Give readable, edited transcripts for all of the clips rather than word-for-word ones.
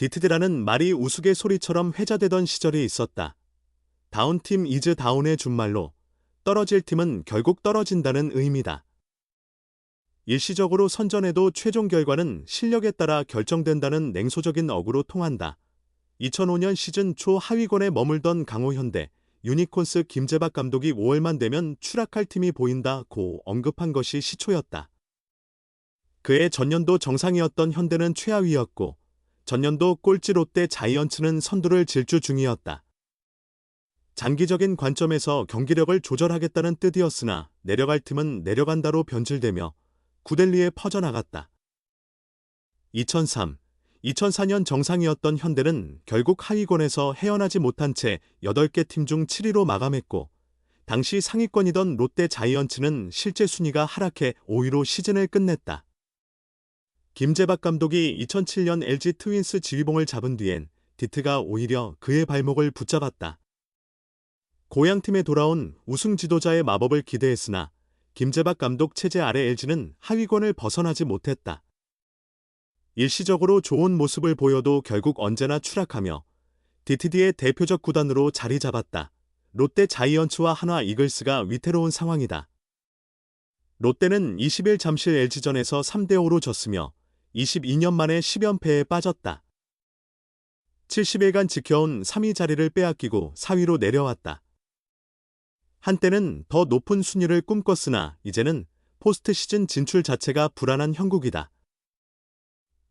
디트드라는 말이 우스갯소리처럼 회자되던 시절이 있었다. 다운팀 이즈 다운의 준말로 떨어질 팀은 결국 떨어진다는 의미다. 일시적으로 선전해도 최종 결과는 실력에 따라 결정된다는 냉소적인 어구로 통한다. 2005년 시즌 초 하위권에 머물던 강호현대, 유니콘스 김재박 감독이 5월만 되면 추락할 팀이 보인다고 언급한 것이 시초였다. 그해 전년도 정상이었던 현대는 최하위였고 전년도 꼴찌 롯데 자이언츠는 선두를 질주 중이었다. 장기적인 관점에서 경기력을 조절하겠다는 뜻이었으나 내려갈 팀은 내려간다로 변질되며 구델리에 퍼져나갔다. 2003, 2004년 정상이었던 현대는 결국 하위권에서 헤어나지 못한 채 8개 팀 중 7위로 마감했고 당시 상위권이던 롯데 자이언츠는 실제 순위가 하락해 5위로 시즌을 끝냈다. 김재박 감독이 2007년 LG 트윈스 지휘봉을 잡은 뒤엔 디트가 오히려 그의 발목을 붙잡았다. 고향팀에 돌아온 우승 지도자의 마법을 기대했으나 김재박 감독 체제 아래 LG는 하위권을 벗어나지 못했다. 일시적으로 좋은 모습을 보여도 결국 언제나 추락하며 DTD의 대표적 구단으로 자리 잡았다. 롯데 자이언츠와 한화 이글스가 위태로운 상황이다. 롯데는 20일 잠실 LG전에서 3대5로 졌으며 22년 만에 10연패에 빠졌다. 70일간 지켜온 3위 자리를 빼앗기고 4위로 내려왔다. 한때는 더 높은 순위를 꿈꿨으나 이제는 포스트 시즌 진출 자체가 불안한 형국이다.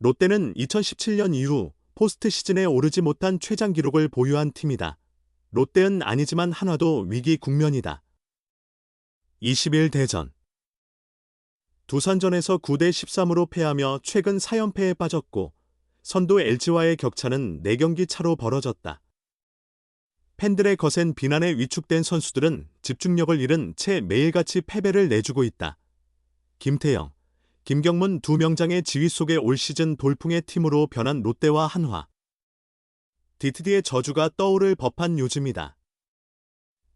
롯데는 2017년 이후 포스트 시즌에 오르지 못한 최장 기록을 보유한 팀이다. 롯데는 아니지만 한화도 위기 국면이다. 20일 대전 두산전에서 9대 13으로 패하며 최근 4연패에 빠졌고 선두 LG와의 격차는 4경기 차로 벌어졌다. 팬들의 거센 비난에 위축된 선수들은 집중력을 잃은 채 매일같이 패배를 내주고 있다. 김태형, 김경문 두 명장의 지휘 속에 올 시즌 돌풍의 팀으로 변한 롯데와 한화. DTD의 저주가 떠오를 법한 요즘이다.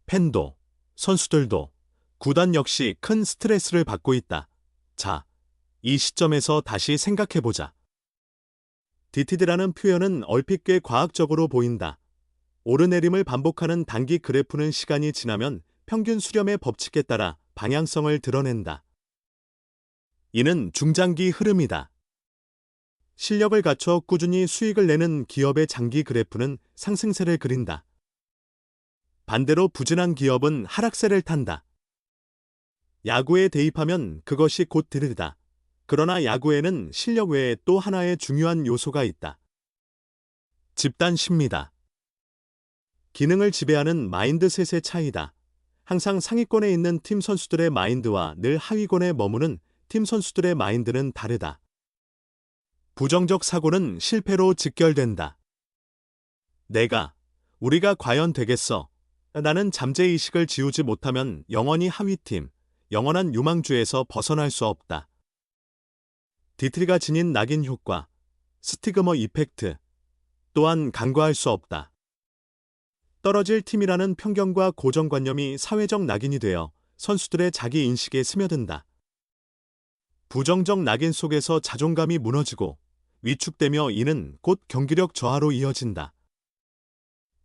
팬도, 선수들도, 구단 역시 큰 스트레스를 받고 있다. 자, 이 시점에서 다시 생각해보자. DTD라는 표현은 얼핏 꽤 과학적으로 보인다. 오르내림을 반복하는 단기 그래프는 시간이 지나면 평균 수렴의 법칙에 따라 방향성을 드러낸다. 이는 중장기 흐름이다. 실력을 갖춰 꾸준히 수익을 내는 기업의 장기 그래프는 상승세를 그린다. 반대로 부진한 기업은 하락세를 탄다. 야구에 대입하면 그것이 곧 드르다. 그러나 야구에는 실력 외에 또 하나의 중요한 요소가 있다. 집단 심리다. 기능을 지배하는 마인드셋의 차이다. 항상 상위권에 있는 팀 선수들의 마인드와 늘 하위권에 머무는 팀 선수들의 마인드는 다르다. 부정적 사고는 실패로 직결된다. 우리가 과연 되겠어? 나는 잠재의식을 지우지 못하면 영원히 하위팀, 영원한 유망주에서 벗어날 수 없다. 디트리가 지닌 낙인 효과, 스티그머 이펙트, 또한 간과할 수 없다. 떨어질 팀이라는 편견과 고정관념이 사회적 낙인이 되어 선수들의 자기인식에 스며든다. 부정적 낙인 속에서 자존감이 무너지고 위축되며 이는 곧 경기력 저하로 이어진다.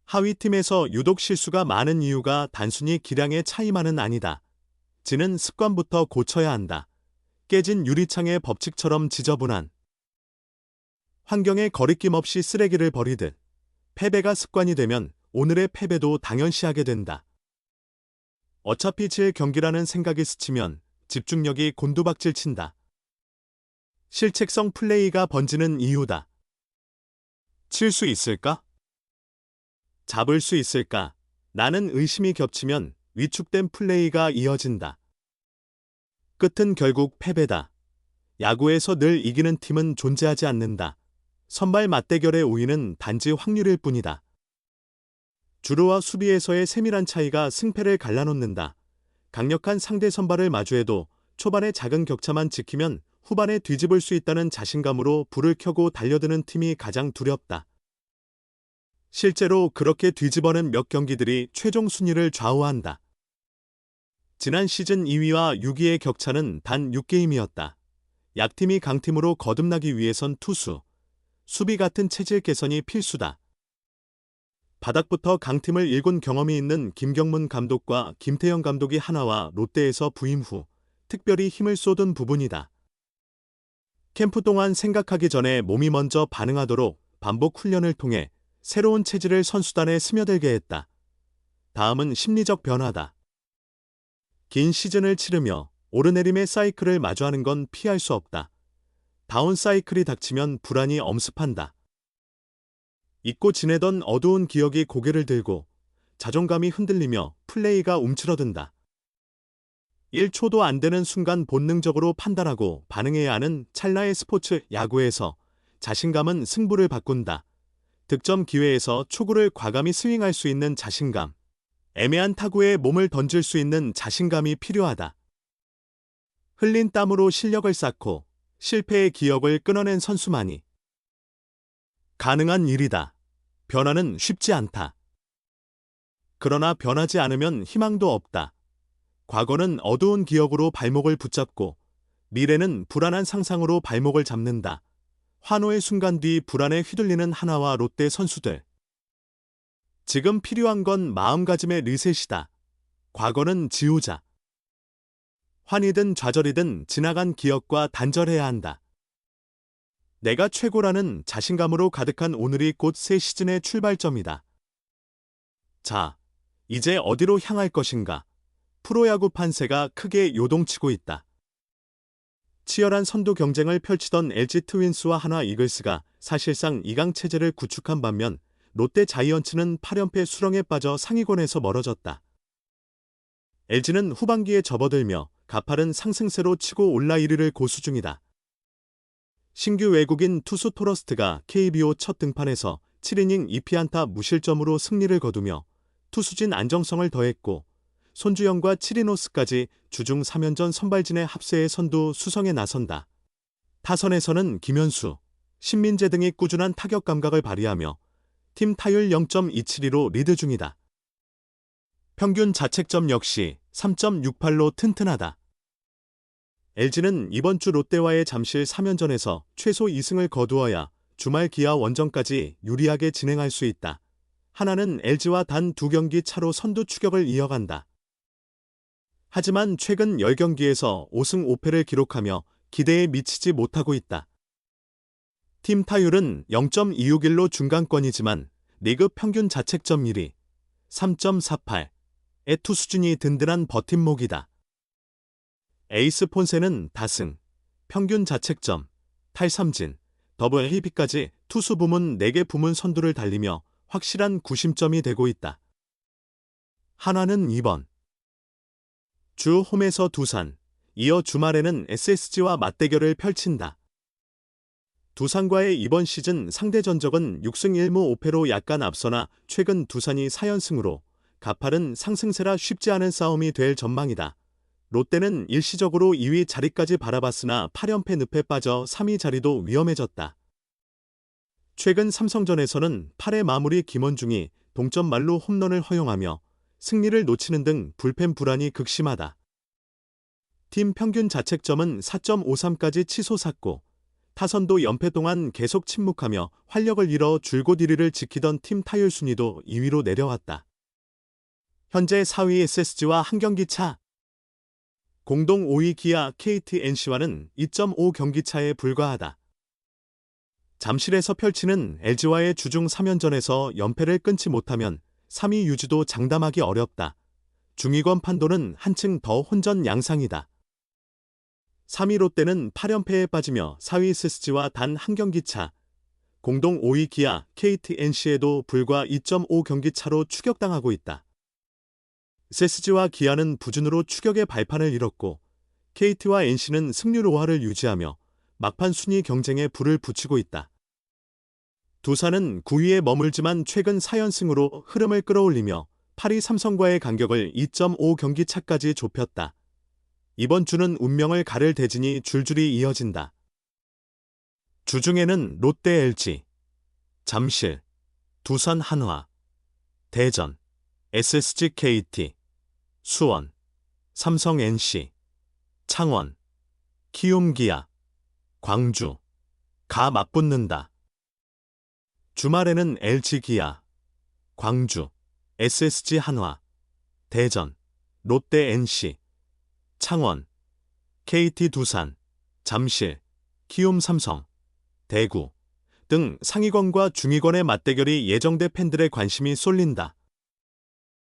하위팀에서 유독 실수가 많은 이유가 단순히 기량의 차이만은 아니다. 지는 습관부터 고쳐야 한다. 깨진 유리창의 법칙처럼 지저분한 환경에 거리낌 없이 쓰레기를 버리듯 패배가 습관이 되면 오늘의 패배도 당연시하게 된다. 어차피 질 경기라는 생각이 스치면 집중력이 곤두박질 친다. 실책성 플레이가 번지는 이유다. 칠 수 있을까? 잡을 수 있을까? 나는 의심이 겹치면 위축된 플레이가 이어진다. 끝은 결국 패배다. 야구에서 늘 이기는 팀은 존재하지 않는다. 선발 맞대결의 우위는 단지 확률일 뿐이다. 주루와 수비에서의 세밀한 차이가 승패를 갈라놓는다. 강력한 상대 선발을 마주해도 초반의 작은 격차만 지키면 후반에 뒤집을 수 있다는 자신감으로 불을 켜고 달려드는 팀이 가장 두렵다. 실제로 그렇게 뒤집어낸 몇 경기들이 최종 순위를 좌우한다. 지난 시즌 2위와 6위의 격차는 단 6게임이었다. 약팀이 강팀으로 거듭나기 위해선 투수, 수비 같은 체질 개선이 필수다. 바닥부터 강팀을 일군 경험이 있는 김경문 감독과 김태형 감독이 하나와 롯데에서 부임 후 특별히 힘을 쏟은 부분이다. 캠프 동안 생각하기 전에 몸이 먼저 반응하도록 반복 훈련을 통해 새로운 체질을 선수단에 스며들게 했다. 다음은 심리적 변화다. 긴 시즌을 치르며 오르내림의 사이클을 마주하는 건 피할 수 없다. 다운 사이클이 닥치면 불안이 엄습한다. 잊고 지내던 어두운 기억이 고개를 들고 자존감이 흔들리며 플레이가 움츠러든다. 1초도 안 되는 순간 본능적으로 판단하고 반응해야 하는 찰나의 스포츠 야구에서 자신감은 승부를 바꾼다. 득점 기회에서 초구를 과감히 스윙할 수 있는 자신감. 애매한 타구에 몸을 던질 수 있는 자신감이 필요하다. 흘린 땀으로 실력을 쌓고 실패의 기억을 끊어낸 선수만이 가능한 일이다. 변화는 쉽지 않다. 그러나 변하지 않으면 희망도 없다. 과거는 어두운 기억으로 발목을 붙잡고 미래는 불안한 상상으로 발목을 잡는다. 환호의 순간 뒤 불안에 휘둘리는 하나와 롯데 선수들. 지금 필요한 건 마음가짐의 리셋이다. 과거는 지우자. 환이든 좌절이든 지나간 기억과 단절해야 한다. 내가 최고라는 자신감으로 가득한 오늘이 곧 새 시즌의 출발점이다. 자, 이제 어디로 향할 것인가? 프로야구 판세가 크게 요동치고 있다. 치열한 선두 경쟁을 펼치던 LG 트윈스와 한화 이글스가 사실상 2강 체제를 구축한 반면 롯데 자이언츠는 8연패 수렁에 빠져 상위권에서 멀어졌다. LG는 후반기에 접어들며 가파른 상승세로 치고 올라 1위를 고수 중이다. 신규 외국인 투수 토러스트가 KBO 첫 등판에서 7이닝 2피안타 무실점으로 승리를 거두며 투수진 안정성을 더했고 손주영과 치리노스까지 주중 3연전 선발진의 합세에 선두 수성에 나선다. 타선에서는 김현수, 신민재 등이 꾸준한 타격 감각을 발휘하며 팀 타율 0.272로 리드 중이다. 평균 자책점 역시 3.68로 튼튼하다. LG는 이번 주 롯데와의 잠실 3연전에서 최소 2승을 거두어야 주말 기아 원정까지 유리하게 진행할 수 있다. 하나는 LG와 단 2경기 차로 선두 추격을 이어간다. 하지만 최근 10경기에서 5승 5패를 기록하며 기대에 미치지 못하고 있다. 팀 타율은 0.261로 중간권이지만 리그 평균 자책점 1위 3.48의 투수진이 든든한 버팀목이다. 에이스 폰세는 다승, 평균 자책점, 탈삼진, 더블 히비까지 투수 부문 4개 부문 선두를 달리며 확실한 구심점이 되고 있다. 한화는 이번 주 홈에서 두산, 이어 주말에는 SSG와 맞대결을 펼친다. 두산과의 이번 시즌 상대 전적은 6승 1무 5패로 약간 앞서나 최근 두산이 4연승으로 가파른 상승세라 쉽지 않은 싸움이 될 전망이다. 롯데는 일시적으로 2위 자리까지 바라봤으나 8연패 늪에 빠져 3위 자리도 위험해졌다. 최근 삼성전에서는 8회 마무리 김원중이 동점 말로 홈런을 허용하며 승리를 놓치는 등 불펜 불안이 극심하다. 팀 평균 자책점은 4.53까지 치솟았고 타선도 연패 동안 계속 침묵하며 활력을 잃어 줄곧 1위를 지키던 팀 타율 순위도 2위로 내려왔다. 현재 4위 SSG와 한 경기 차. 공동 5위 기아 KT NC와는 2.5 경기 차에 불과하다. 잠실에서 펼치는 LG와의 주중 3연전에서 연패를 끊지 못하면 3위 유지도 장담하기 어렵다. 중위권 판도는 한층 더 혼전 양상이다. 3위 롯데는 8연패에 빠지며 4위 SSG와 단 한 경기 차, 공동 5위 기아 KT NC에도 불과 2.5 경기 차로 추격당하고 있다. SSG와 기아는 부진으로 추격의 발판을 잃었고 KT와 NC는 승률 5할을 유지하며 막판 순위 경쟁에 불을 붙이고 있다. 두산은 9위에 머물지만 최근 4연승으로 흐름을 끌어올리며 8위 삼성과의 간격을 2.5 경기 차까지 좁혔다. 이번 주는 운명을 가를 대진이 줄줄이 이어진다. 주중에는 롯데 LG, 잠실, 두산 한화, 대전, SSG KT, 수원, 삼성 NC, 창원, 키움 기아, 광주, 가 맞붙는다. 주말에는 LG 기아, 광주, SSG 한화, 대전, 롯데 NC, 창원, KT 두산, 잠실, 키움 삼성, 대구 등 상위권과 중위권의 맞대결이 예정돼 팬들의 관심이 쏠린다.